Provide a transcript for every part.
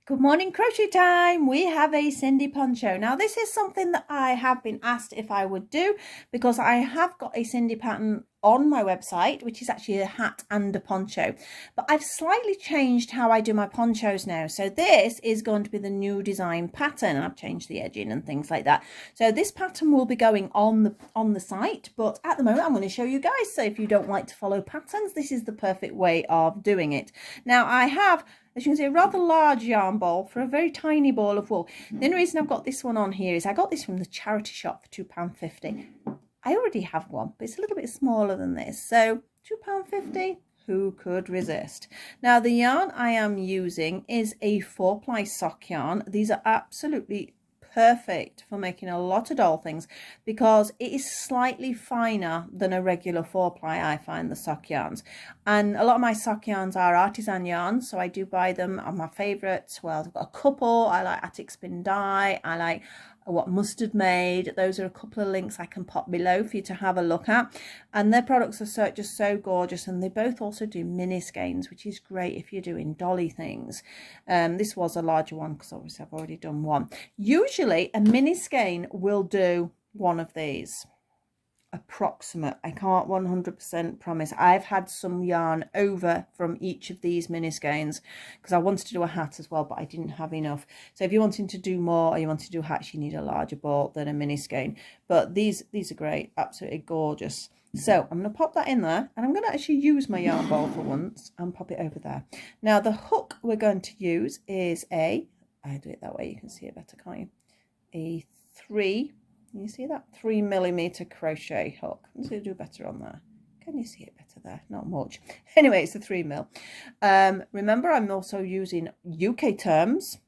Good morning, crochet time. We have a Sindy poncho. Now this is something that I have been asked if I would do because I have got a Sindy pattern on my website, which is actually a hat and a poncho, but I've slightly changed how I do my ponchos now. So this is going to be the new design pattern. I've changed the edging and things like that. So this pattern will be going on the site, but at the moment I'm going to show you guys. So if you don't like to follow patterns, this is the perfect way of doing it. Now I have, as you can see, a rather large yarn ball for a very tiny ball of wool. The only reason I've got this one on here is I got this from the charity shop for £2.50. I already have one, but it's a little bit smaller than this. So £2.50, who could resist? Now the yarn I am using is a 4-ply sock yarn. These are absolutely perfect for making a lot of doll things because it is slightly finer than a regular 4-ply. I find the sock yarns, and a lot of my sock yarns are artisan yarns, so I do buy them on my favourites. Well, I've got a couple. I like Attic Spin Dye, I like What Mustard Made. Those are a couple of links I can pop below for you to have a look at, and their products are just so gorgeous, and they both also do mini skeins, which is great if you're doing dolly things. This was a larger one because obviously I've already done one. Usually a mini skein will do one of these. Approximate, I can't 100% promise. I've had some yarn over from each of these mini skeins because I wanted to do a hat as well, but I didn't have enough. So if you're wanting to do more, or you want to do hats, you need a larger ball than a mini skein. But these are great, absolutely gorgeous. So I'm going to pop that in there, and I'm going to actually use my yarn ball for once and pop it over there. Now the hook we're going to use is I do it that way, you can see it better, can't you? A 3, can you see that? 3mm crochet hook. Let's do better on there. Can you see it better there? Not much. Anyway, it's a 3mm. Remember, I'm also using UK terms,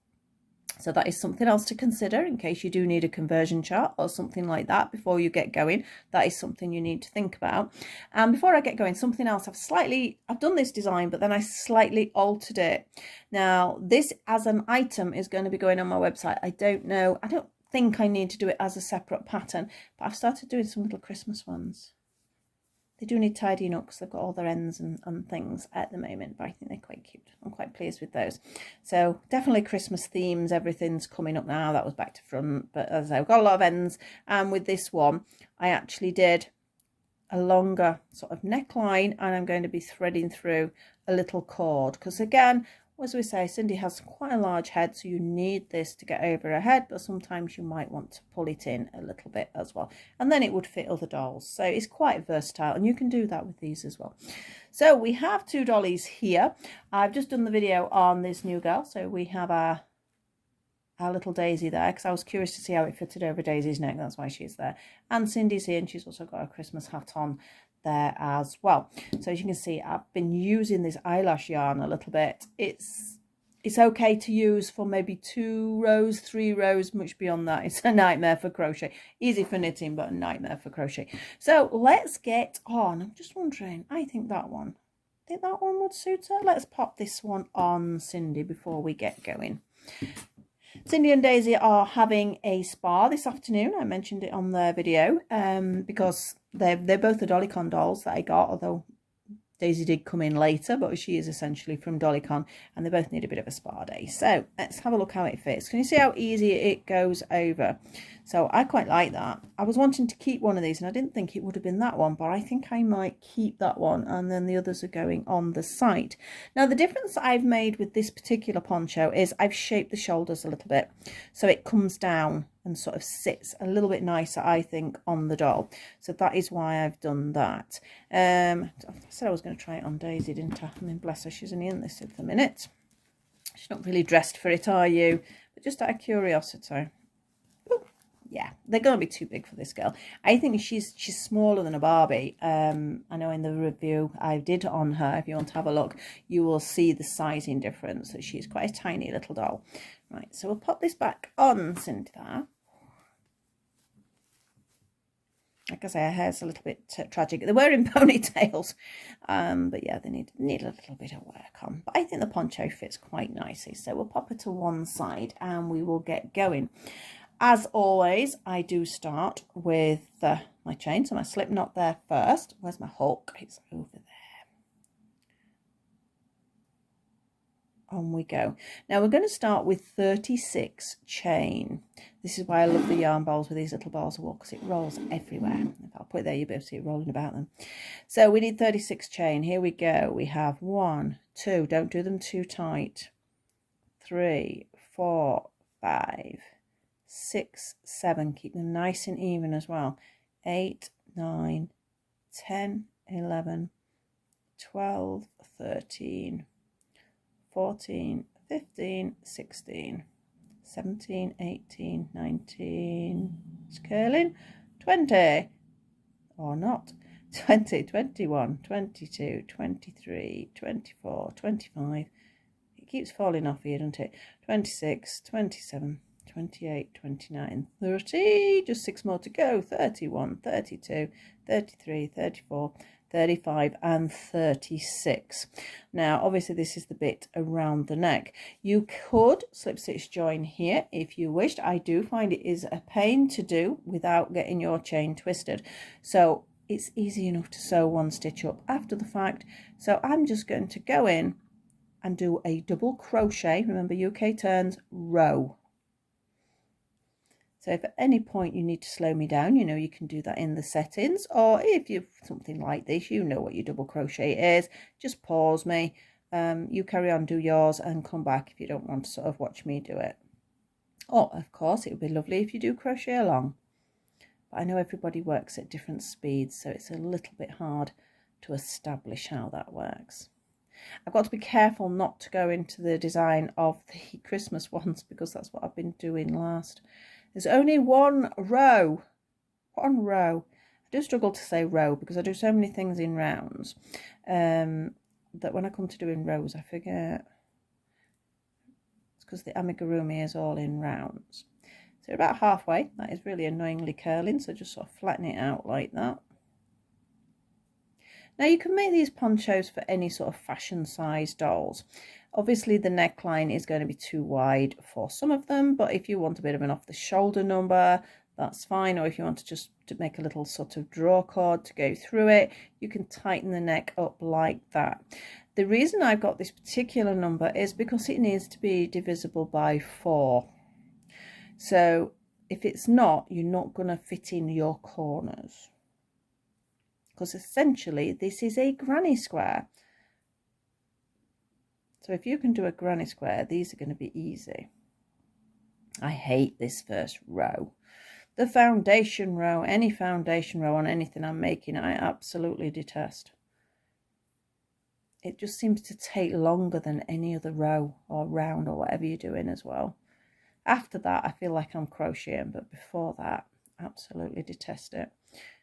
so that is something else to consider in case you do need a conversion chart or something like that before you get going. That is something you need to think about. And before I get going, something else, I've done this design, but then I slightly altered it. Now this as an item is going to be going on my website. I don't think I need to do it as a separate pattern, but I've started doing some little Christmas ones. They do need tidying up because they've got all their ends and things at the moment, but I think they're quite cute. I'm quite pleased with those. So definitely Christmas themes, everything's coming up now. That was back to front, but as I say, I've got a lot of ends. And with this one, I actually did a longer sort of neckline, and I'm going to be threading through a little cord because, again, as we say, Sindy has quite a large head, so you need this to get over her head, but sometimes you might want to pull it in a little bit as well, and then it would fit other dolls. So it's quite versatile, and you can do that with these as well. So we have 2 dollies here. I've just done the video on this new girl, so we have our little Daisy there because I was curious to see how it fitted over Daisy's neck. That's why she's there. And Sindy's here, and she's also got a Christmas hat on there as well. So as you can see, I've been using this eyelash yarn a little bit. It's okay to use for maybe 2 rows, 3 rows. Much beyond that, it's a nightmare for crochet. Easy for knitting, but a nightmare for crochet. So let's get on. I'm just wondering, I think that one would suit her. Let's pop this one on Sindy before we get going. Sindy and Daisy are having a spa this afternoon. I mentioned it on their video because they're both the Dollycon dolls that I got, although Daisy did come in later, but she is essentially from Dollycon, and they both need a bit of a spa day. So let's have a look how it fits. Can you see how easy it goes over? So I quite like that. I was wanting to keep one of these, and I didn't think it would have been that one, but I think I might keep that one, and then the others are going on the side. Now the difference I've made with this particular poncho is I've shaped the shoulders a little bit, so it comes down and sort of sits a little bit nicer, I think, on the doll. So that is why I've done that. I said I was going to try it on Daisy, didn't I? I mean, bless her, she's only in this at the minute. She's not really dressed for it, are you? But just out of curiosity. Ooh, yeah, they're going to be too big for this girl. I think she's smaller than a Barbie. I know in the review I did on her, if you want to have a look, you will see the sizing difference. That she's quite a tiny little doll. Right, so we'll pop this back on Sindy there. Like I say, her hair's a little bit tragic. They're wearing ponytails, but yeah, they need a little bit of work on. But I think the poncho fits quite nicely. So we'll pop it to one side and we will get going. As always, I do start with my chain. So my slip knot there first. Where's my hook? It's over there. On we go. Now we're going to start with 36 chain. This is why I love the yarn bowls with these little balls of wool, because it rolls everywhere. If I'll put it there, you'll be able to see it rolling about them. So we need 36 chain. Here we go. We have 1, 2, don't do them too tight, 3, 4, 5, 6, 7, keep them nice and even as well, 8, 9, 10, 11, 12, 13, 14, 15, 16, 17, 18, 19, it's curling, 20, or not, 20, 21, 22, 23, 24, 25, it keeps falling off here, doesn't it, 26, 27, 28, 29, 30, just 6 more to go, 31, 32, 33, 34, 35 and 36. Now obviously this is the bit around the neck. You could slip stitch join here if you wished. I do find it is a pain to do without getting your chain twisted, so it's easy enough to sew 1 stitch up after the fact. So I'm just going to go in and do a double crochet, remember UK turns, row. So if at any point you need to slow me down, you know you can do that in the settings, or if you've something like this, you know what your double crochet is, just pause me, you carry on, do yours and come back if you don't want to sort of watch me do it. Or of course it would be lovely if you do crochet along, but I know everybody works at different speeds, so it's a little bit hard to establish how that works. I've got to be careful not to go into the design of the Christmas ones, because that's what I've been doing last. There's only one row. I do struggle to say row because I do so many things in rounds that when I come to doing rows I forget. It's because the amigurumi is all in rounds. So about halfway. That is really annoyingly curling, so just sort of flatten it out like that. Now you can make these ponchos for any sort of fashion size dolls. Obviously the neckline is going to be too wide for some of them, but if you want a bit of an off the shoulder number, that's fine. Or if you want to just make a little sort of draw cord to go through it, you can tighten the neck up like that. The reason I've got this particular number is because it needs to be divisible by 4. So if it's not, you're not going to fit in your corners, because essentially this is a granny square. So if you can do a granny square, these are going to be easy. I hate this first row. The foundation row, any foundation row on anything I'm making, I absolutely detest. It just seems to take longer than any other row or round or whatever you're doing as well. After that, I feel like I'm crocheting, but before that, absolutely detest it.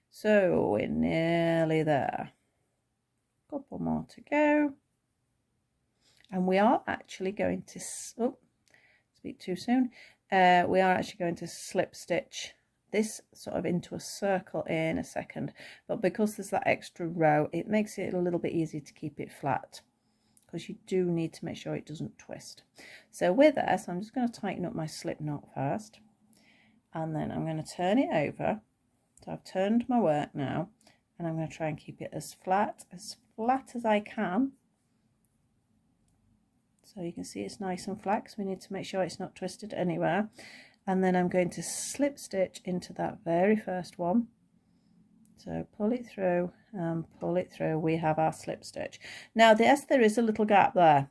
So we're nearly there. Couple more to go. And we are actually going to, oh, speak too soon. We are actually going to slip stitch this sort of into a circle in a second. But because there's that extra row, it makes it a little bit easier to keep it flat, because you do need to make sure it doesn't twist. So with this, I'm just going to tighten up my slip knot first. And then I'm going to turn it over. So I've turned my work now. And I'm going to try and keep it as flat as I can. So you can see it's nice and flat, because we need to make sure it's not twisted anywhere. And then I'm going to slip stitch into that very first one. So pull it through and pull it through. We have our slip stitch. Now yes, there is a little gap there,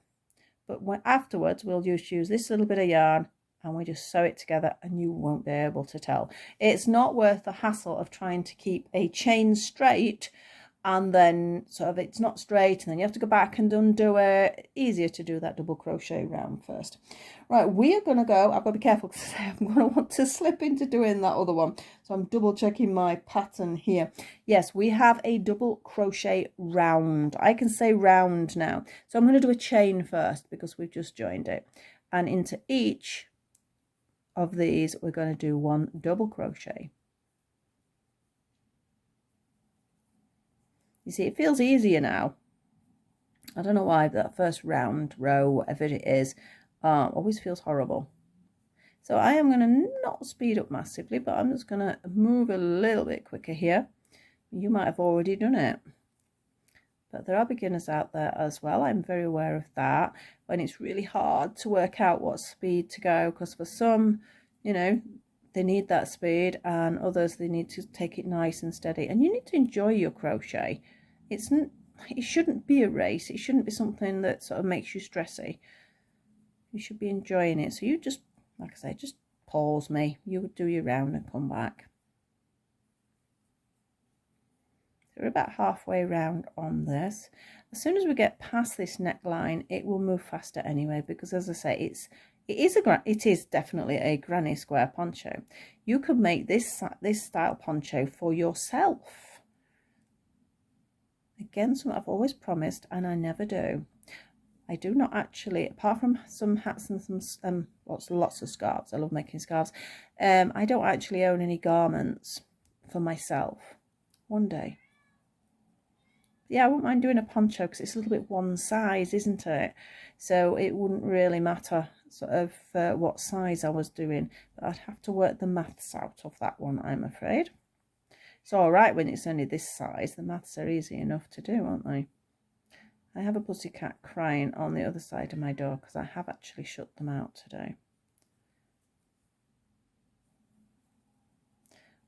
but afterwards we'll just use this little bit of yarn and we just sew it together and you won't be able to tell. It's not worth the hassle of trying to keep a chain straight and then sort of it's not straight and then you have to go back and undo it. Easier to do that double crochet round first. Right, we are going to go, I've got to be careful because I'm going to want to slip into doing that other one. So I'm double checking my pattern here. Yes, we have a double crochet round. I can say round now. So I'm going to do a chain first because we've just joined it. And into each of these, we're going to do one double crochet. You see, it feels easier now. I don't know why, that first round row, whatever it is, always feels horrible. So I am going to not speed up massively, but I'm just going to move a little bit quicker here. You might have already done it. But there are beginners out there as well. I'm very aware of that, when it's really hard to work out what speed to go, because for some, you know, they need that speed, and others they need to take it nice and steady. And you need to enjoy your crochet. It shouldn't be a race. It shouldn't be something that sort of makes you stressy. You should be enjoying it. So you just, like I say, just pause me. You do your round and come back. So we're about halfway round on this. As soon as we get past this neckline, it will move faster anyway, because as I say, it is definitely a granny square poncho. You could make this style poncho for yourself. Again, something I've always promised and I never do. I do not actually, apart from some hats and some lots of scarves. I love making scarves. I don't actually own any garments for myself. One day. Yeah, I wouldn't mind doing a poncho because it's a little bit one size, isn't it? So it wouldn't really matter sort of what size I was doing, but I'd have to work the maths out of that one, I'm afraid. It's all right when it's only this size. The maths are easy enough to do, aren't they? I have a pussycat crying on the other side of my door because I have actually shut them out today.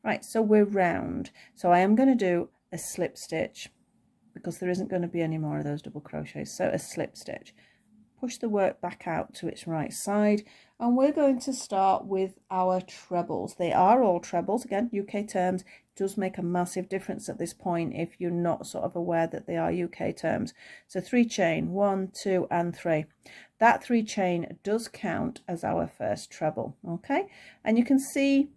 Right, so we're round. So I am going to do a slip stitch, because there isn't going to be any more of those double crochets. So a slip stitch, push the work back out to its right side, and we're going to start with our trebles. They are all trebles, again, UK terms. It does make a massive difference at this point if you're not sort of aware that they are UK terms. So 3 chain, 1, 2 and 3. That 3 chain does count as our first treble, okay? And you can see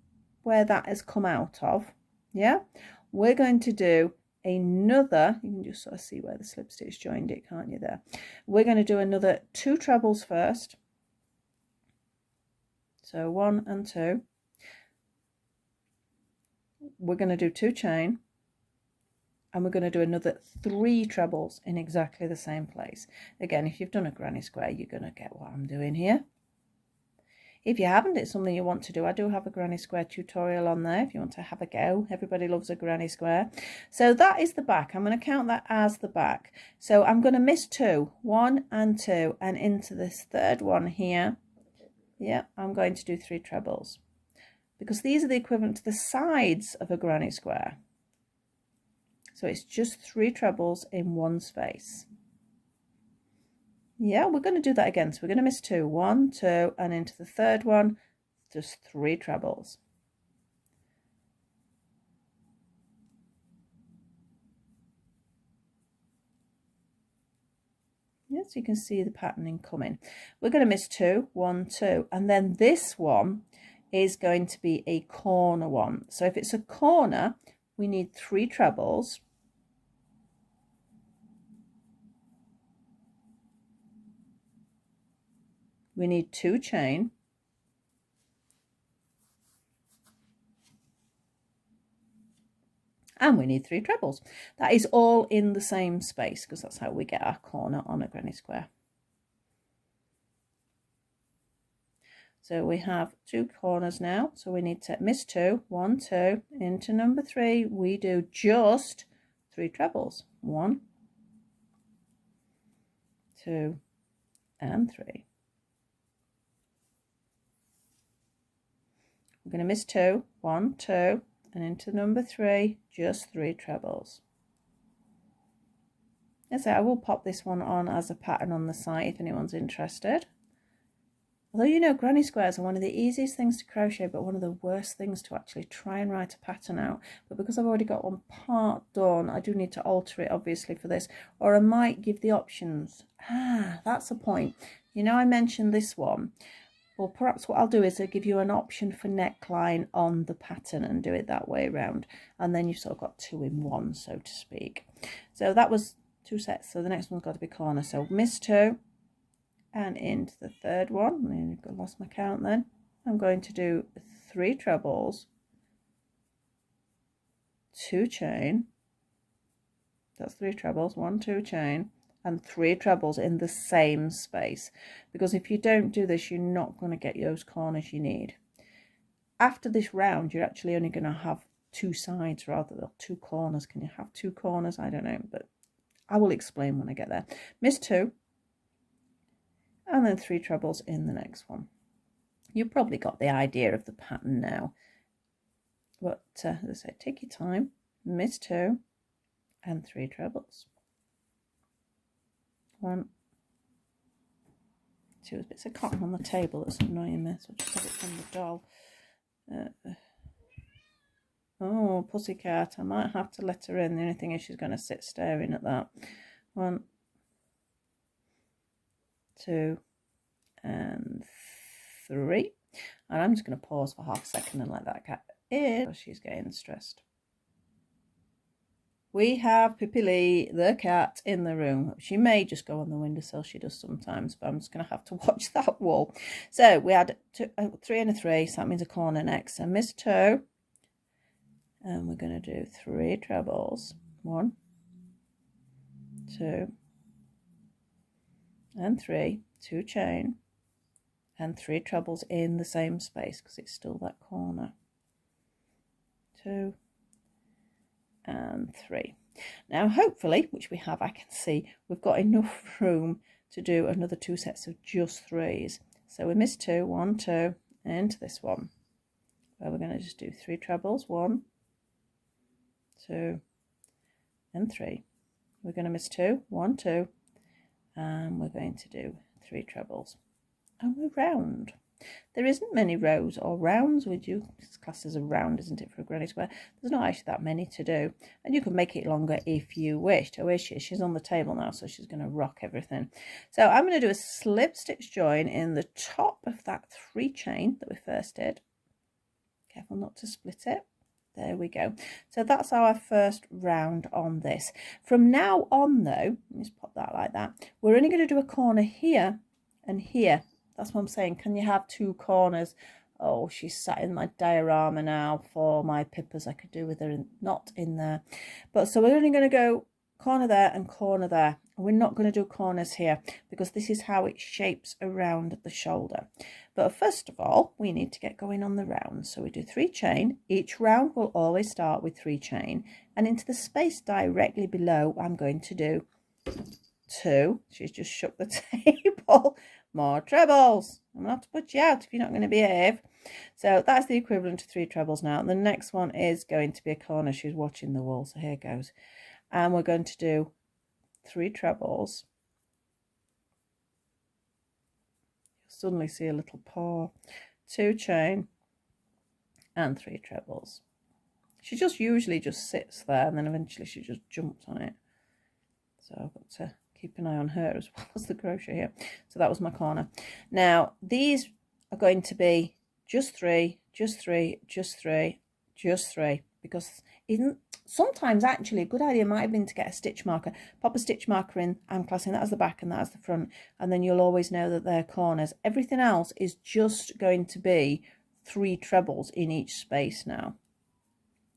where that has come out of. Yeah, we're going to do another, you can just sort of see where the slip stitch joined it, can't you there? We're going to do another 2 trebles first. So 1 and 2. We're going to do 2 chain, and we're going to do another 3 trebles in exactly the same place. Again, if you've done a granny square, you're going to get what I'm doing here. If you haven't, it's something you want to do. I do have a granny square tutorial on there if you want to have a go. Everybody loves a granny square. So that is the back. I'm going to count that as the back. So I'm going to miss 2, 1 and 2, and into this third one here. Yeah, I'm going to do 3 trebles, because these are the equivalent to the sides of a granny square. So it's just 3 trebles in one space. Yeah, we're going to do that again. So we're going to miss 2, 1, 2, and into the third one, just 3 trebles. Yeah, so you can see the patterning coming. We're going to miss 2, 1, 2, and then this one is going to be a corner one. So if it's a corner, we need 3 trebles. We need 2 chain. And we need 3 trebles. That is all in the same space, because that's how we get our corner on a granny square. So we have 2 corners now. So we need to miss 2, 1, 2, into number 3. We do just 3 trebles. 1, 2, and 3. We're going to miss 2, 1, 2, and into number 3, just 3 trebles. As I say, I will pop this one on as a pattern on the site if anyone's interested. Although, you know, granny squares are one of the easiest things to crochet, but one of the worst things to actually try and write a pattern out. But because I've already got one part done, I do need to alter it, obviously, for this. Or I might give the options. That's a point. You know, I mentioned this one. Well, perhaps what I'll do is I'll give you an option for neckline on the pattern and do it that way around. And then you've sort of got 2 in 1, so to speak. So that was 2 sets. So the next one's got to be corner. So miss 2 and into the third one. I lost my count then. I'm going to do 3 trebles, 2 chain. That's 3 trebles, 1, 2 chain. And 3 trebles in the same space, because if you don't do this, you're not going to get those corners you need. After this round, you're actually only going to have 2 sides rather than 2 corners. Can you have 2 corners? I don't know, but I will explain when I get there. Miss 2 and then 3 trebles in the next one. You've probably got the idea of the pattern now, but as I said, take your time. Miss 2 and 3 trebles. 1, 2. There's bits of cotton on the table that's annoying me, so I'll just have it from the doll. Oh, pussycat, I might have to let her in. The only thing is she's going to sit staring at that. 1, 2 and 3. And I'm just going to pause for half a second and let that cat in. She's getting stressed. We have Pippi Lee, the cat, in the room. She may just go on the windowsill, she does sometimes, but I'm just going to have to watch that wall. So we had 3 and a 3, so that means a corner next. So Miss 2, and we're going to do 3 trebles. 1, 2 and 3, 2 chain and 3 trebles in the same space because it's still that corner. 2 and 3. Now hopefully, which we have, I can see we've got enough room to do another 2 sets of just 3s. So we missed 2, 1, 2 into this one, where we're going to just do 3 trebles. 1, 2 and 3. We're going to miss 2, 1, 2, and we're going to do 3 trebles, and we're round. There isn't many rows or rounds with you. It's classed as a round, isn't it, for a granny square? There's not actually that many to do, and you can make it longer if you wished. Oh, is she? She's on the table now, so she's going to rock everything. So I'm going to do a slip stitch join in the top of that 3 chain that we first did. Careful not to split it. There we go. So that's our first round on this. From now on though, let me just pop that like that. We're only going to do a corner here and here. That's what I'm saying. Can you have 2 corners? Oh, she's sat in my diorama now for my Pippas. I could do with her not in there. But so we're only going to go corner there and corner there. We're not going to do corners here because this is how it shapes around the shoulder. But first of all, we need to get going on the round. So we do 3 chain. Each round will always start with 3 chain. And into the space directly below, I'm going to do 2. She's just shook the table. More trebles. I'm going to have to put you out if you're not going to behave. So that's the equivalent to 3 trebles now. And the next one is going to be a corner. She's watching the wall. So here goes. And we're going to do 3 trebles. You'll suddenly see a little paw. 2 chain and 3 trebles. She just usually just sits there and then eventually she just jumps on it. So I've got to keep an eye on her as well as the crochet here. So that was my corner. Now these are going to be just 3, just 3, just 3, just 3, because sometimes actually a good idea might have been to get a stitch marker, pop a stitch marker in. I'm classing that as the back and that as the front, and then you'll always know that they're corners. Everything else is just going to be 3 trebles in each space now.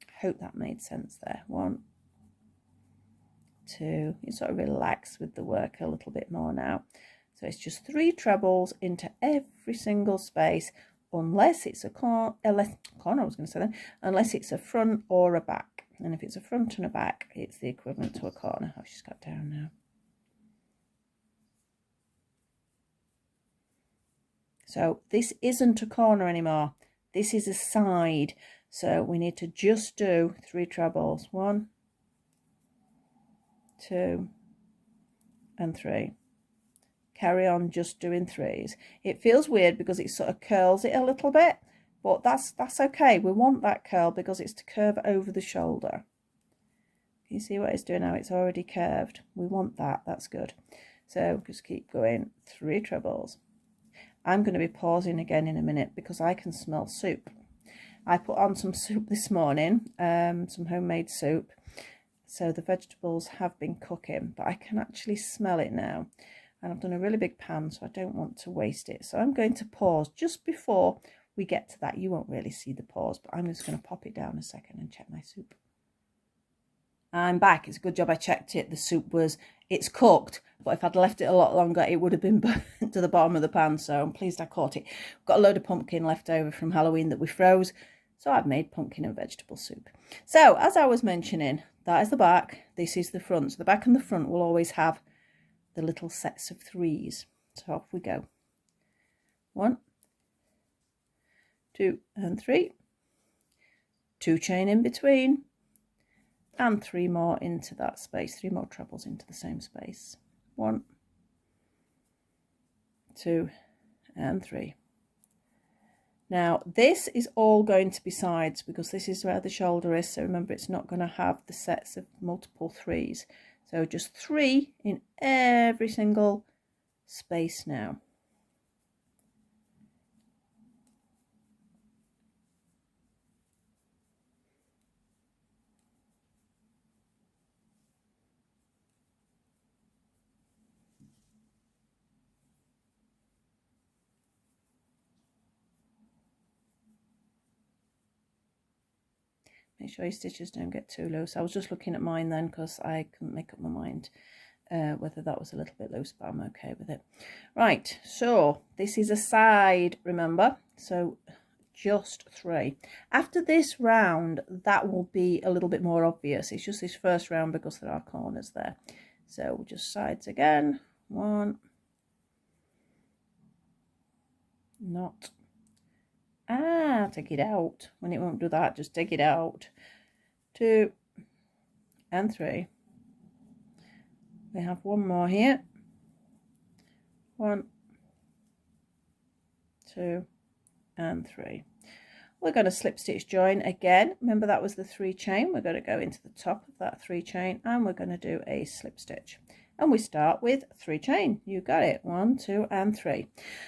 I hope that made sense there. 1, 2. You sort of relax with the work a little bit more now. So it's just 3 trebles into every single space, unless it's a corner, I was going to say then, unless it's a front or a back. And if it's a front and a back, it's the equivalent to a corner. Oh, she's got down now. So this isn't a corner anymore. This is a side. So we need to just do 3 trebles. 1, 2 and 3. Carry on just doing 3s. It feels weird because it sort of curls it a little bit, but that's okay. We want that curl because it's to curve over the shoulder. Can you see what it's doing now? It's already curved. We want that. That's good. So just keep going. 3 trebles. I'm going to be pausing again in a minute because I can smell soup. I put on some soup this morning, some homemade soup. So the vegetables have been cooking, but I can actually smell it now. And I've done a really big pan, so I don't want to waste it. So I'm going to pause just before we get to that. You won't really see the pause, but I'm just going to pop it down a second and check my soup. I'm back. It's a good job I checked it. The soup it's cooked, but if I'd left it a lot longer, it would have been burnt to the bottom of the pan. So I'm pleased I caught it. I've got a load of pumpkin left over from Halloween that we froze. So I've made pumpkin and vegetable soup. So as I was mentioning, that is the back, this is the front. So the back and the front will always have the little sets of 3s. So off we go. 1, 2 and 3, 2 chain in between, and 3 more into that space, 3 more trebles into the same space. 1, 2 and 3. Now this is all going to be sides because this is where the shoulder is, so remember it's not going to have the sets of multiple 3s. So just 3 in every single space now. Make sure your stitches don't get too loose. I was just looking at mine then because I couldn't make up my mind whether that was a little bit loose, but I'm okay with it. Right, so this is a side, remember, so just 3. After this round, that will be a little bit more obvious. It's just this first round because there are corners there. So just sides again. 1, not, take it out. When it won't do that, just take it out. 2 and 3. We have 1 more here. 1, 2 and 3. We're going to slip stitch join again. Remember that was the 3 chain. We're going to go into the top of that 3 chain and we're going to do a slip stitch. And we start with 3 chain. You got it. 1, 2 and 3.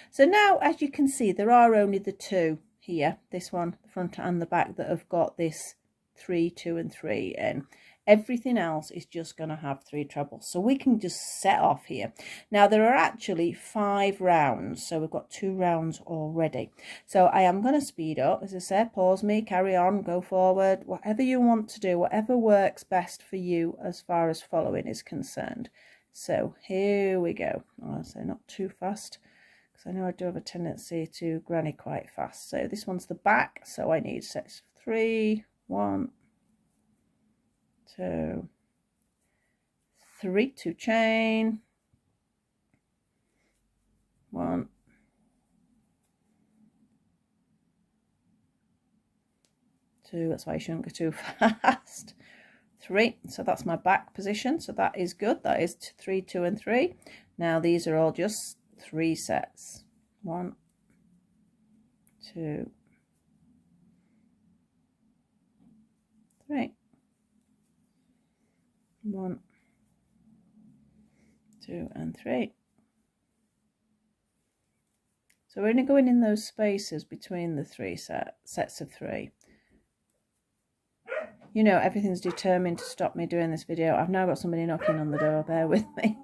So now, as you can see, there are only the 2 here, this one, the front and the back, that have got this 3, 2 and 3 in. Everything else is just going to have 3 trebles, so we can just set off here. Now there are actually 5 rounds, so we've got 2 rounds already. So I am going to speed up, as I said, pause me, carry on, go forward, whatever you want to do, whatever works best for you as far as following is concerned. So here we go. I'll say not too fast, because I know I do have a tendency to granny quite fast. So this one's the back, so I need sets of 3, 1, 2, 3, 2 chain, 1, 2, that's why you shouldn't go too fast, 3, so that's my back position, so that is good. That is 3, 2 and 3. Now these are all just 3 sets. 1, 2, 3. 1, 2 and 3. So we're only going in those spaces between the 3 sets of 3. You know, everything's determined to stop me doing this video. I've now got somebody knocking on the door, bear with me.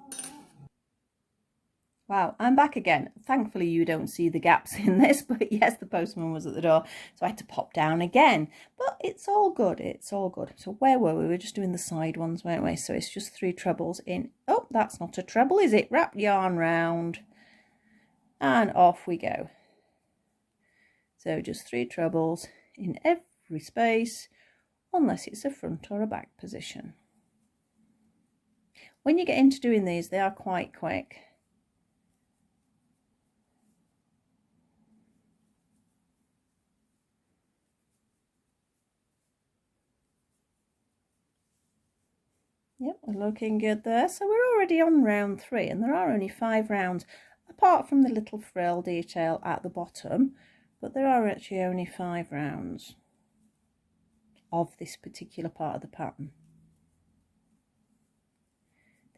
Wow, I'm back again. Thankfully you don't see the gaps in this, but yes, the postman was at the door, so I had to pop down again. But it's all good, it's all good. So where were we? We were just doing the side ones, weren't we? So it's just 3 trebles in. Oh, that's not a treble, is it? Wrap yarn round. And off we go. So just 3 trebles in every space, unless it's a front or a back position. When you get into doing these, they are quite quick. Yep, we're looking good there. So we're already on round 3, and there are only 5 rounds, apart from the little frill detail at the bottom, but there are actually only 5 rounds of this particular part of the pattern.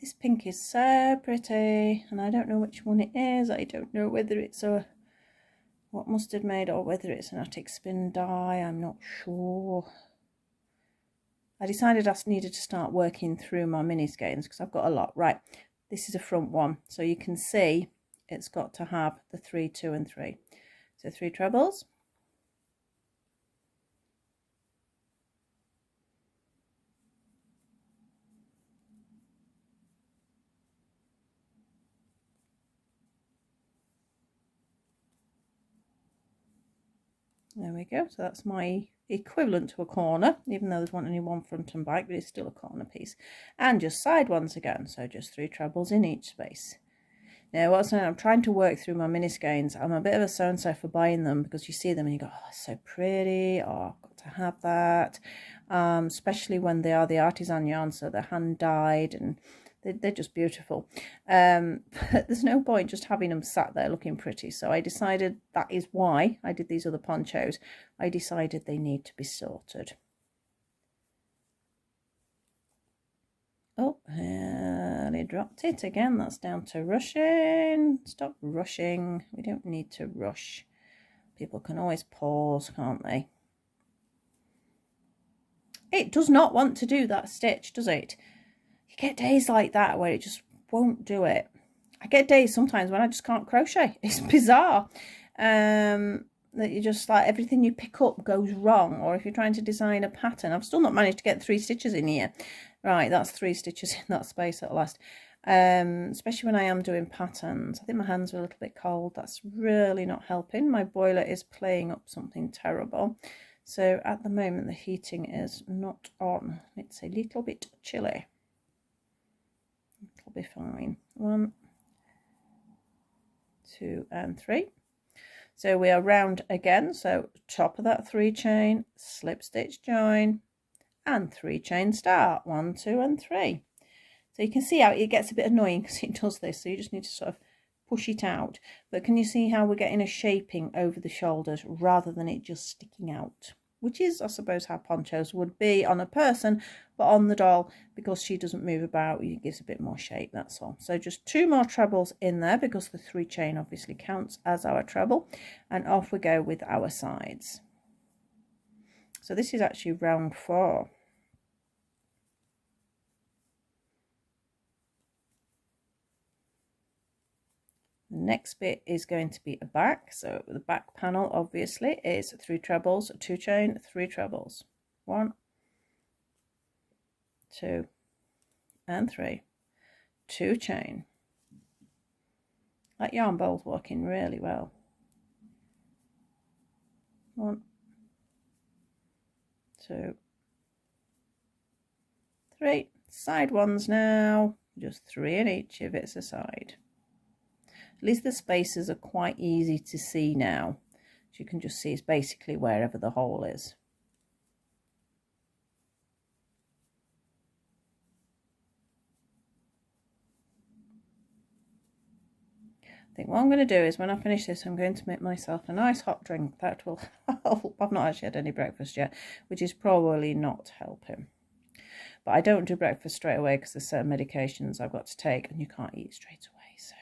This pink is so pretty, and I don't know which one it is. I don't know whether it's a what mustard made or whether it's an Attic spin dye. I'm not sure. I decided I needed to start working through my mini skeins because I've got a lot. Right, this is a front one, so you can see it's got to have the 3, 2 and 3. So 3 trebles. There we go. So that's my equivalent to a corner, even though there's only one front and back, but it's still a corner piece. And just side ones again, so just 3 trebles in each space. Now I'm trying to work through my mini skeins. I'm a bit of a so-and-so for buying them, because you see them and you go, oh, so pretty, oh, I've got to have that. Especially when they are the artisan yarn, so they're hand dyed and they're just beautiful. But there's no point just having them sat there looking pretty. So I decided, that is why I did these other ponchos. I decided they need to be sorted. Oh, I dropped it again. That's down to rushing. Stop rushing. We don't need to rush. People can always pause, can't they? It does not want to do that stitch, does it? You get days like that where it just won't do it. I get days sometimes when I just can't crochet. It's bizarre. That you just, like, everything you pick up goes wrong. Or if you're trying to design a pattern. I've still not managed to get 3 stitches in here. Right, that's 3 stitches in that space at last. Especially when I am doing patterns. I think my hands are a little bit cold. That's really not helping. My boiler is playing up something terrible. So at the moment the heating is not on. It's a little bit chilly. It'll be fine. 1, 2 and 3. So we are round again. So top of that 3 chain, slip stitch join, and 3 chain start. 1, 2 and 3. So you can see how it gets a bit annoying because it does this. So you just need to sort of push it out. But can you see how we're getting a shaping over the shoulders rather than it just sticking out? Which is, I suppose, how ponchos would be on a person, but on the doll, because she doesn't move about, it gives a bit more shape, that's all. So just 2 more trebles in there, because the 3 chain obviously counts as our treble, and off we go with our sides. So this is actually round 4. The next bit is going to be a back. So the back panel obviously is 3 trebles, 2 chain, 3 trebles. 1, 2 and 3. 2 chain. That yarn bowl's working really well. 1, 2, 3. Side ones now. Just 3 in each if it's a side. At least the spaces are quite easy to see now. As you can just see, it's basically wherever the hole is. I think what I'm going to do is when I finish this, I'm going to make myself a nice hot drink. That will help. I've not actually had any breakfast yet, which is probably not helping. But I don't do breakfast straight away because there's certain medications I've got to take and you can't eat straight away. So.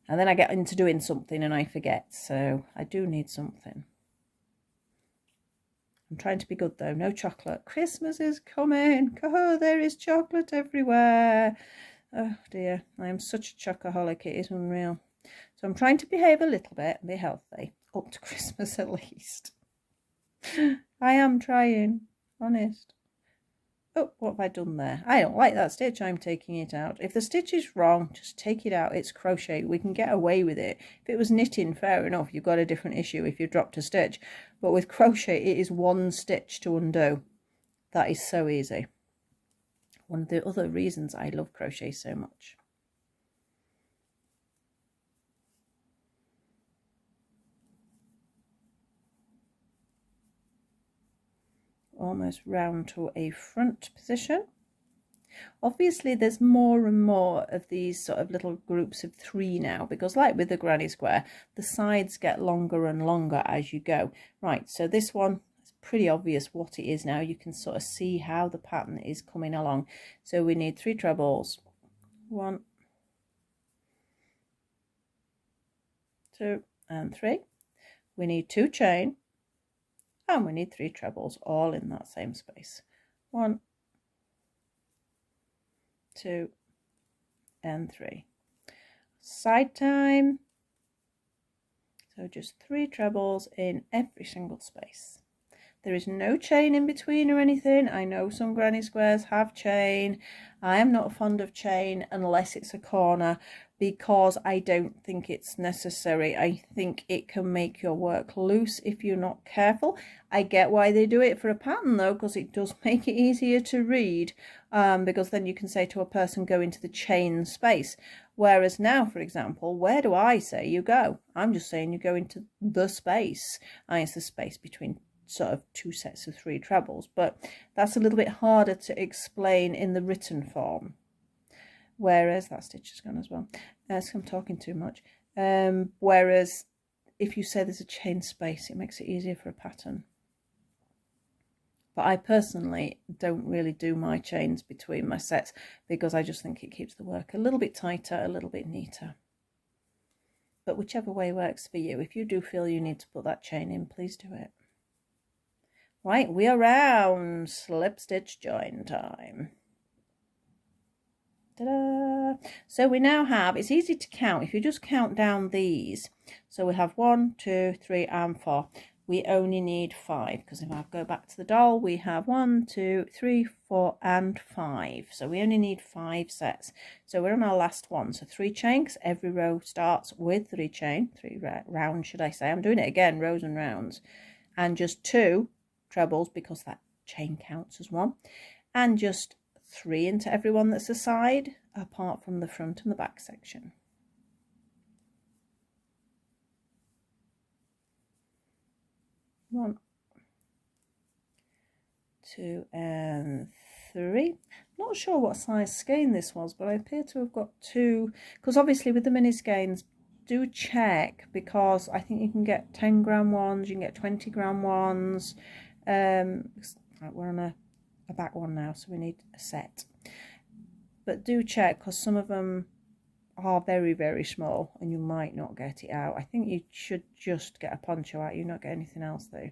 And then I get into doing something and I forget, so I do need something. I'm trying to be good though, no chocolate. Christmas is coming. Oh, there is chocolate everywhere. Oh dear, I am such a chocoholic, it is unreal. So I'm trying to behave a little bit and be healthy, up to Christmas at least. I am trying, honest. Oh, what have I done there? I don't like that stitch. I'm taking it out. If the stitch is wrong, just take it out. It's crochet. We can get away with it. If it was knitting, fair enough. You've got a different issue if you dropped a stitch. But with crochet, it is 1 stitch to undo. That is so easy. One of the other reasons I love crochet so much. Almost round to a front position. Obviously there's more and more of these sort of little groups of 3 now, because like with the granny square, the sides get longer and longer as you go. Right, so this one, it's pretty obvious what it is now. You can sort of see how the pattern is coming along. So we need 3 trebles. 1, 2 and 3. We need 2 chain. And we need 3 trebles, all in that same space. 1, 2 and 3. Side time. So just 3 trebles in every single space. There is no chain in between or anything. I know some granny squares have chain. I am not fond of chain unless it's a corner, because I don't think it's necessary. I think it can make your work loose if you're not careful. I get why they do it for a pattern though, because it does make it easier to read, because then you can say to a person, go into the chain space. Whereas now, for example, where do I say you go? I'm just saying you go into the space. It's the space between sort of 2 sets of 3 trebles, but that's a little bit harder to explain in the written form. Whereas that stitch is gone as well, so I'm talking too much. Whereas if you say there's a chain space, it makes it easier for a pattern. But I personally don't really do my chains between my sets because I just think it keeps the work a little bit tighter, a little bit neater. But whichever way works for you, if you do feel you need to put that chain in, please do it. Right, we are round. Slip stitch join time. Ta-da! So we now have, it's easy to count if you just count down these. So we have 1, 2, 3 and 4. We only need 5 because if I go back to the doll, we have 1, 2, 3, 4 and 5. So we only need 5 sets. So we're on our last one. So 3 chain, because every row starts with 3 chain, 3 rounds should I say. I'm doing it again, rows and rounds. And just 2 trebles because that chain counts as 1. And just 3 into every one that's a side, apart from the front and the back section. One, 2 and 3. Not sure what size skein this was, but I appear to have got 2, because obviously with the mini skeins, do check, because I think you can get 10-gram ones, you can get 20-gram ones. We're on a back one now, so we need a set, but do check because some of them are very, very small and you might not get it out. I think you should just get a poncho out, you not get anything else though,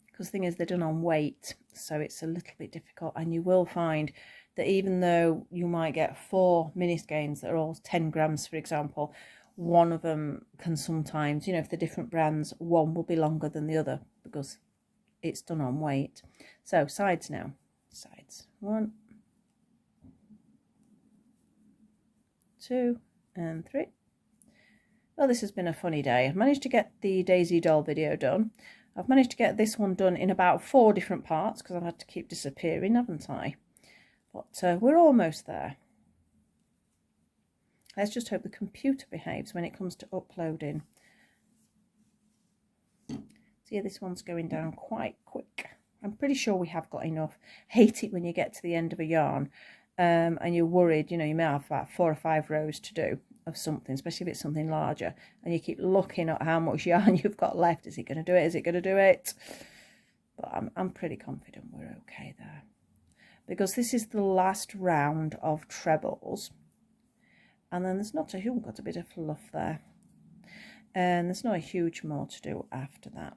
because the thing is they're done on weight, so it's a little bit difficult. And you will find that even though you might get 4 mini skeins that are all 10 grams for example, one of them can sometimes, you know, if they're different brands, one will be longer than the other because it's done on weight. So sides now. Sides. 1, 2 and 3. Well, this has been a funny day. I've managed to get the Daisy doll video done. I've managed to get this one done in about 4 different parts because I've had to keep disappearing, haven't I? But we're almost there. Let's just hope the computer behaves when it comes to uploading. So yeah, this one's going down quite quick. I'm pretty sure we have got enough. Hate it when you get to the end of a yarn and you're worried, you know, you may have about 4 or 5 rows to do of something, especially if it's something larger, and you keep looking at how much yarn you've got left. Is it going to do it? Is it going to do it? But I'm pretty confident we're okay there, because this is the last round of trebles. And then there's not a huge, got a bit of fluff there. And there's not a huge more to do after that.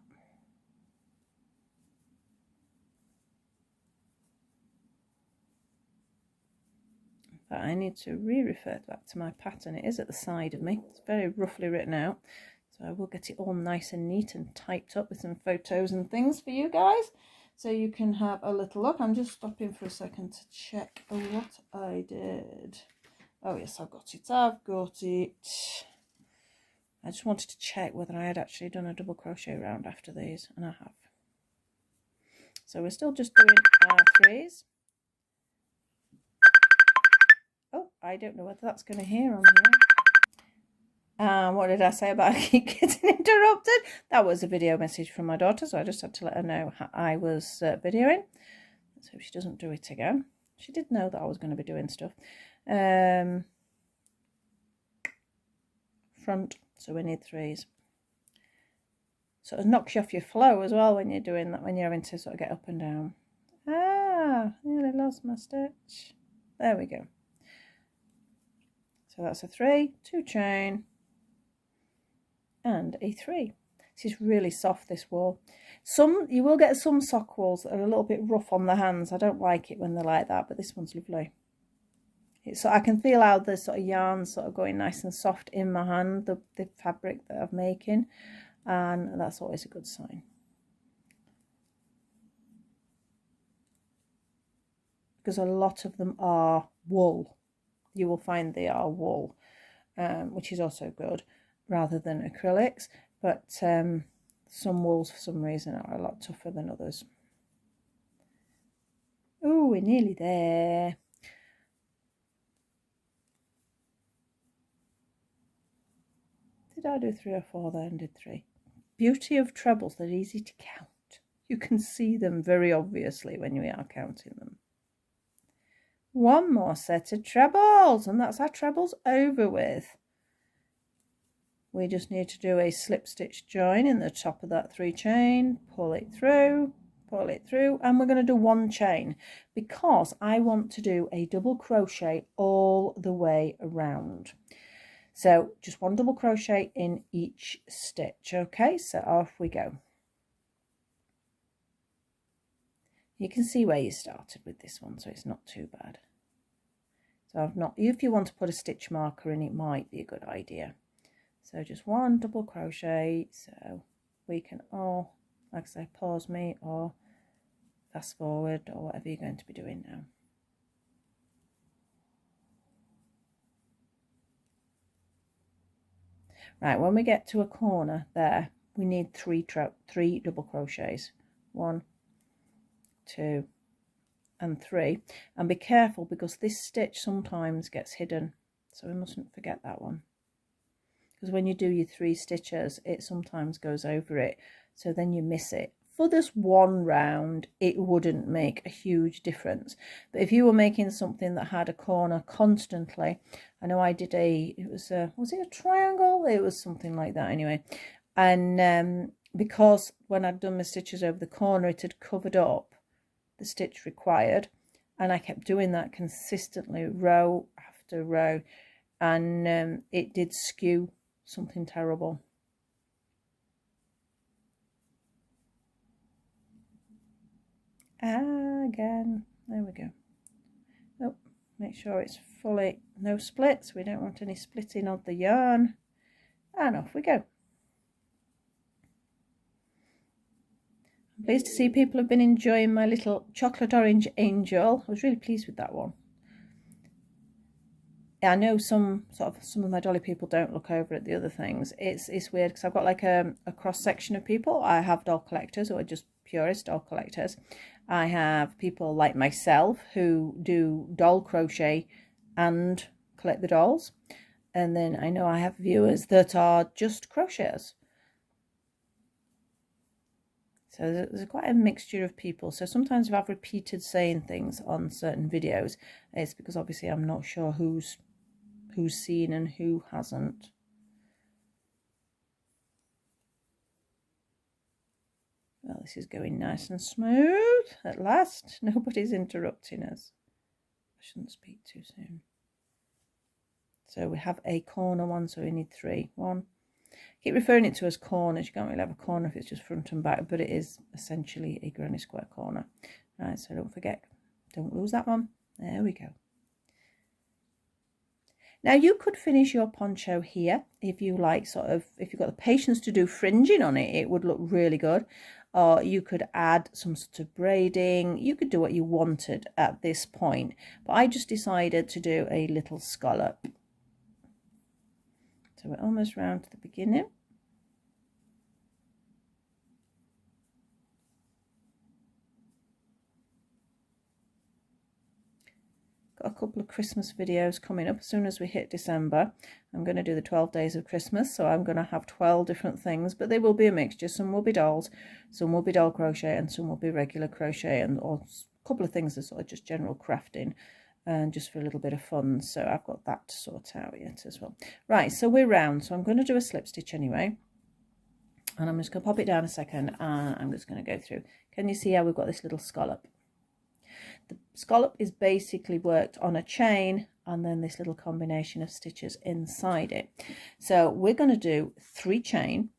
But I need to re-refer back to my pattern. It is at the side of me. It's very roughly written out. So I will get it all nice and neat and typed up with some photos and things for you guys, so you can have a little look. I'm just stopping for a second to check what I did. Oh yes, I've got it. I've got it. I just wanted to check whether I had actually done a double crochet round after these, and I have. So we're still just doing our 3s. Oh, I don't know whether that's going to hear on here. What did I say about keep getting interrupted? That was a video message from my daughter, so I just had to let her know I was videoing. Let's hope she doesn't do it again. She did know that I was going to be doing stuff. Front, so we need 3s. So it knocks you off your flow as well when you're doing that, when you're having to sort of get up and down. Nearly lost my stitch. There we go. So that's a 3, 2 chain and a 3. This is really soft, this wool. You will get some sock wools that are a little bit rough on the hands. I don't like it when they're like that, but this one's lovely. So I can feel how the sort of yarn sort of going nice and soft in my hand, the fabric that I'm making, and that's always a good sign. because a lot of them are wool. You will find they are wool, which is also good, rather than acrylics. But some wools for some reason are a lot tougher than others. Oh, we're nearly there. Did I do 3 or 4 there? And did 3. Beauty of trebles, they're easy to count. You can see them very obviously when you are counting them. One more set of trebles, and that's our trebles over with. We just need to do a slip stitch join in the top of that 3 chain, pull it through, and we're going to do 1 chain because I want to do a double crochet all the way around. So just 1 double crochet in each stitch. Okay, so off we go. You can see where you started with this one, so it's not too bad. So I've not, if you want to put a stitch marker in, it might be a good idea. So just 1 double crochet, so we can all, like I say, pause me or fast forward or whatever you're going to be doing now. Right, when we get to a corner there, we need 3 double crochets. 1, 2 and 3, and be careful because this stitch sometimes gets hidden, so we mustn't forget that one, because when you do your 3 stitches it sometimes goes over it, so then you miss it. For this 1 round it wouldn't make a huge difference, but if you were making something that had a corner constantly, I know I did was it a triangle? It was something like that anyway, and because when I'd done my stitches over the corner it had covered up the stitch required, and I kept doing that consistently row after row, and it did skew something terrible. Again, there we go. Oh, make sure it's fully, no splits, we don't want any splitting of the yarn, and off we go. I'm pleased to see people have been enjoying my little chocolate orange angel. I was really pleased with that one. I know some of my dolly people don't look over at the other things. It's weird because I've got like a cross section of people. I have doll collectors who are just purist doll collectors. I have people like myself who do doll crochet and collect the dolls, and then I know I have viewers that are just crocheters. So there's quite a mixture of people. So sometimes if I've repeated saying things on certain videos, it's because obviously I'm not sure who's seen and who hasn't. Well, this is going nice and smooth at last. Nobody's interrupting us. I shouldn't speak too soon. So we have a corner one, so we need 3. 1. Keep referring it to as corners. You can't really have a corner if it's just front and back, but it is essentially a granny square corner. Right, so don't forget, don't lose that one. There we go. Now you could finish your poncho here if you like, if you've got the patience to do fringing on it, it would look really good. Or you could add some sort of braiding. You could do what you wanted at this point, but I just decided to do a little scallop. So we're almost round to the beginning. Got a couple of Christmas videos coming up. As soon as we hit December, I'm going to do the 12 days of Christmas, so I'm going to have 12 different things, but they will be a mixture. Some will be dolls, some will be doll crochet, and some will be regular crochet, and or a couple of things that sort of just general crafting and just for a little bit of fun. So I've got that to sort out yet as well. Right, so we're round, so I'm going to do a slip stitch anyway, and I'm just going to pop it down a second, and I'm just going to go through. Can you see how we've got this little scallop? The scallop is basically worked on a chain and then this little combination of stitches inside it. So we're going to do 3 chain,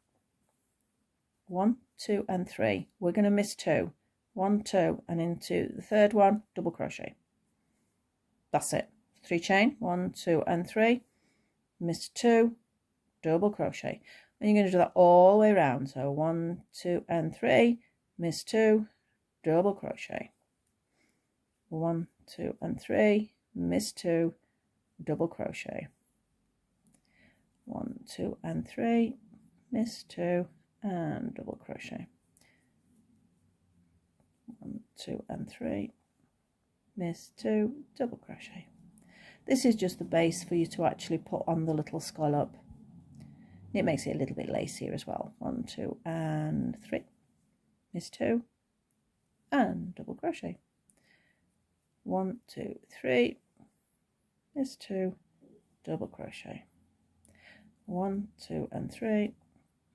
1, 2 and 3. We're going to miss 2, 1, 2, and into the third one double crochet. That's it. 3 chain, 1, 2 and 3, miss 2, double crochet, and you're going to do that all the way around. So 1, 2 and 3, miss 2, double crochet, 1, 2 and 3, miss 2, double crochet, 1, 2 and 3, miss 2 and double crochet, 1, 2 and 3, miss 2, double crochet. This is just the base for you to actually put on the little scallop. It makes it a little bit lacier as well. 1, 2 and 3, miss 2 and double crochet, 1, 2, 3, miss 2, double crochet, 1, 2 and 3,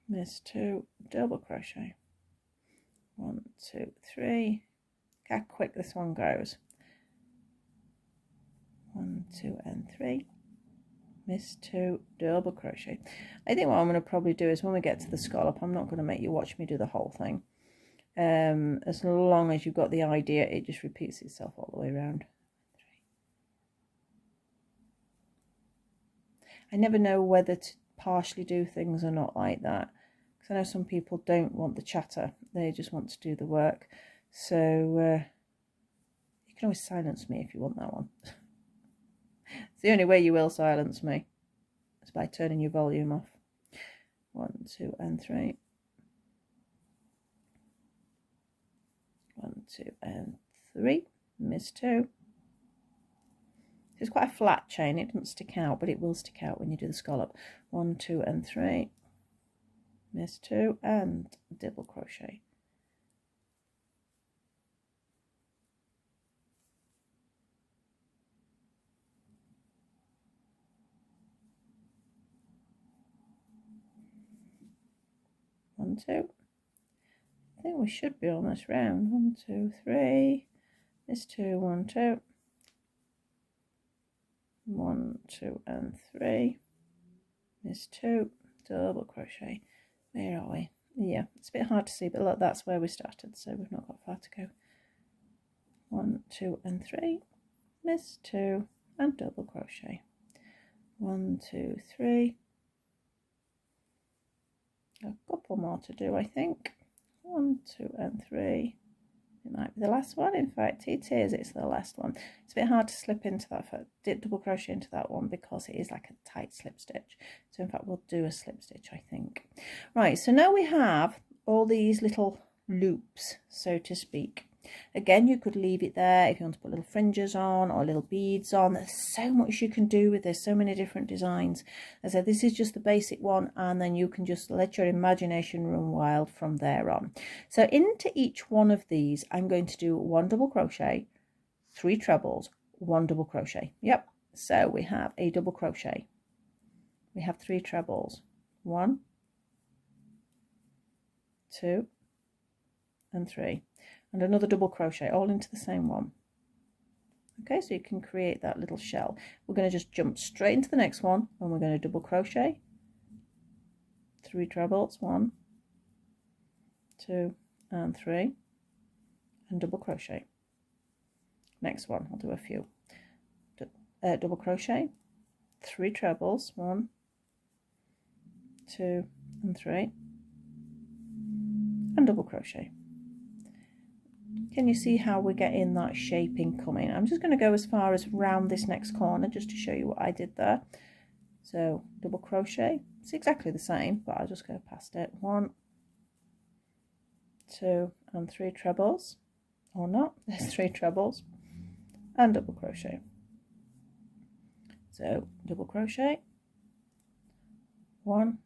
miss 2, double crochet, 1, 2, 3. Look how quick this one goes. 1, 2 and 3, miss 2, double crochet. I think what I'm going to probably do is when we get to the scallop, I'm not going to make you watch me do the whole thing. As long as you've got the idea, it just repeats itself all the way around. I never know whether to partially do things or not like that, because I know some people don't want the chatter, they just want to do the work. So you can always silence me if you want that one. It's the only way you will silence me, is by turning your volume off. 1, 2 and 3, 1, 2 and 3, miss 2. It's quite a flat chain, it doesn't stick out, but it will stick out when you do the scallop. 1, 2 and 3, miss 2 and double crochet. One, 2. I think we should be almost round. 1, 2, 3, miss 2, 1, 2, 1, 2 and 3, miss 2, double crochet. Where are we? Yeah, it's a bit hard to see, but look, that's where we started, so we've not got far to go. 1, 2 and 3, miss 2 and double crochet. 1, 2, 3. A couple more to do, I think. 1, 2 and 3. It might be the last one. In fact, it is. It's the last one. It's a bit hard to slip into that, double crochet into that one, because it is like a tight slip stitch. So in fact, we'll do a slip stitch, I think. Right, so now we have all these little loops, so to speak. Again, you could leave it there if you want to put little fringes on or little beads on. There's so much you can do with this, so many different designs. As I said, this is just the basic one, and then you can just let your imagination run wild from there on. So into each one of these, I'm going to do 1 double crochet, 3 trebles, 1 double crochet. Yep, so we have a double crochet. We have 3 trebles. 1, 2 and 3. And another double crochet, all into the same one. Okay, so you can create that little shell. We're going to just jump straight into the next one, and we're going to double crochet, 3 trebles, 1, 2 and 3, and double crochet. Next one, I'll do a few. Double crochet, 3 trebles, 1, 2 and 3, and double crochet. Can you see how we're getting that shaping coming? I'm just going to go as far as round this next corner just to show you what I did there. So double crochet, it's exactly the same, but I'll just go past it. 1, 2 and 3 trebles, or not, there's 3 trebles, and double crochet. So double crochet, 1,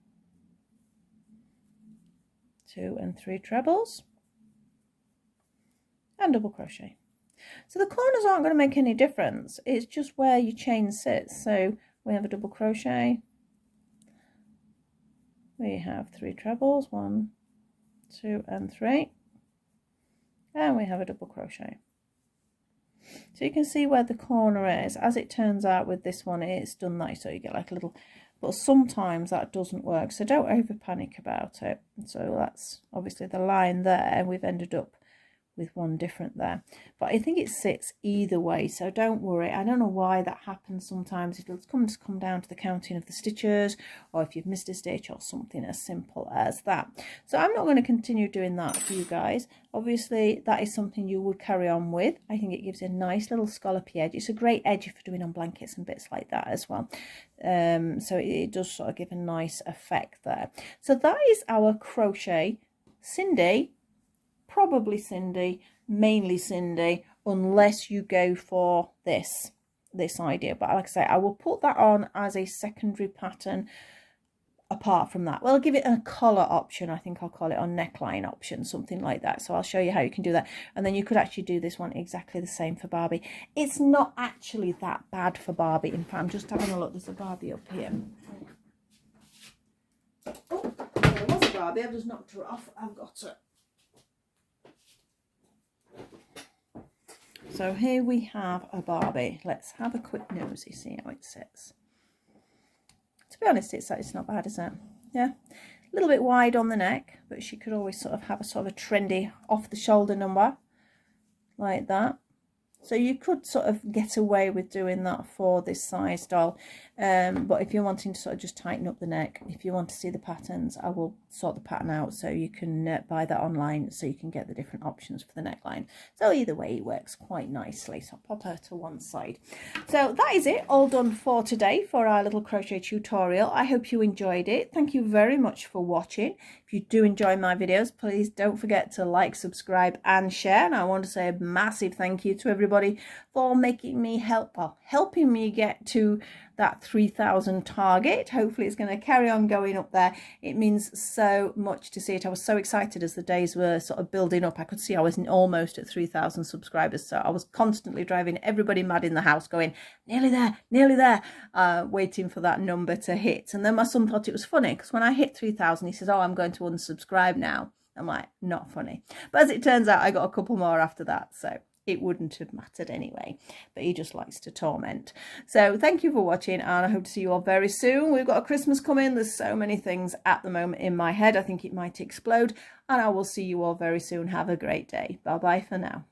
2 and 3 trebles, and double crochet. So the corners aren't going to make any difference, it's just where your chain sits. So we have a double crochet, we have 3 trebles, 1, 2 and 3, and we have a double crochet. So you can see where the corner is. As it turns out with this one, it's done that, so you get like a little, but sometimes that doesn't work, so don't over panic about it. So that's obviously the line there, and we've ended up with one different there, but I think it sits either way, so don't worry. I don't know why that happens sometimes. It'll just come down to the counting of the stitches, or if you've missed a stitch, or something as simple as that. So I'm not going to continue doing that for you guys. Obviously that is something you would carry on with. I think it gives a nice little scallopy edge. It's a great edge for doing on blankets and bits like that as well. So it does sort of give a nice effect there. So that is our crochet Sindy. Probably Sindy, mainly Sindy, unless you go for this idea. But like I say, I will put that on as a secondary pattern apart from that. Well, I'll give it a collar option. I think I'll call it on neckline option, something like that. So I'll show you how you can do that. And then you could actually do this one exactly the same for Barbie. It's not actually that bad for Barbie. In fact, I'm just having a look. There's a Barbie up here. Oh, there was a Barbie. I've just knocked her off. I've got her. So here we have a Barbie. Let's have a quick nosy, see how it sits. To be honest, it's not bad, is it? Yeah, a little bit wide on the neck, but she could always sort of have a sort of a trendy off the shoulder number like that. So you could sort of get away with doing that for this size doll. But if you're wanting to sort of just tighten up the neck, if you want to see the patterns, I will sort the pattern out so you can buy that online, so you can get the different options for the neckline. So either way, it works quite nicely. So I'll pop her to one side. So that is it, all done for today for our little crochet tutorial. I hope you enjoyed it. Thank you very much for watching. If you do enjoy my videos, please don't forget to like, subscribe and share. And I want to say a massive thank you to everybody for helping me get to that 3,000 target. Hopefully it's going to carry on going up there. It means so much to see it. I was so excited as the days were sort of building up. I could see I was almost at 3,000 subscribers, so I was constantly driving everybody mad in the house going, nearly there, waiting for that number to hit. And then my son thought it was funny, because when I hit 3,000 he says, oh, I'm going to unsubscribe now. I'm like, not funny. But as it turns out, I got a couple more after that, so it wouldn't have mattered anyway, but he just likes to torment. So thank you for watching, and I hope to see you all very soon. We've got a Christmas coming. There's so many things at the moment in my head. I think it might explode, and I will see you all very soon. Have a great day. Bye bye for now.